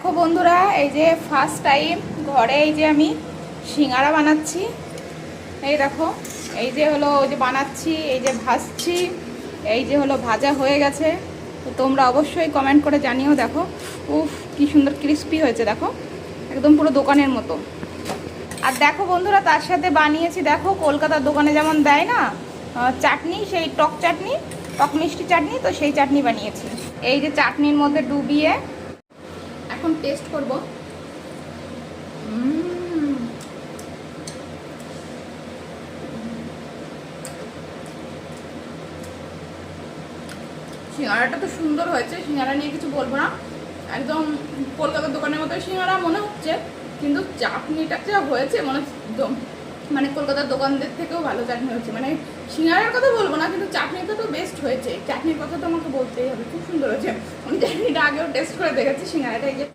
দেখো বন্ধুরা, এই যে ফার্স্ট টাইম ঘরে এই যে আমি সিঙ্গারা বানাচ্ছি। এই দেখো, এই যে হলো ওই যে বানাচ্ছি, এই যে ভাজছি, এই যে হলো ভাজা হয়ে গেছে। তো তোমরা অবশ্যই কমেন্ট করে জানিও। দেখো, উফ কি সুন্দর ক্রিস্পি হয়েছে, দেখো একদম পুরো দোকানের মতো। আর দেখো বন্ধুরা, তার সাথে বানিয়েছি, দেখো কলকাতার দোকানে যেমন দেয় না চাটনি, সেই টক চাটনি, টক মিষ্টি চাটনি, তো সেই চাটনি বানিয়েছি। এই যে চাটনির মধ্যে ডুবিয়ে এখন টেস্ট করব। সিঙ্গারাটা তো সুন্দর হয়েছে, সিঙ্গারা নিয়ে কিছু বলবো না, একদম কলকাতার দোকানের মতো সিঙ্গারা মনে হচ্ছে, কিন্তু চাটনিটা যা হয়েছে মনে হচ্ছে একদম মানে কলকাতার দোকানদের থেকেও ভালো চাটনি হচ্ছে। মানে সিঙ্গারার কথা বলবো না, কিন্তু চাটনিটা তো বেস্ট হয়েছে। চাটনির কথা তো আমাকে বলতেই হবে, খুব সুন্দর হয়েছে। আমি চাটনিটা আগেও টেস্ট করে দেখেছি, সিঙ্গারাটা এই যে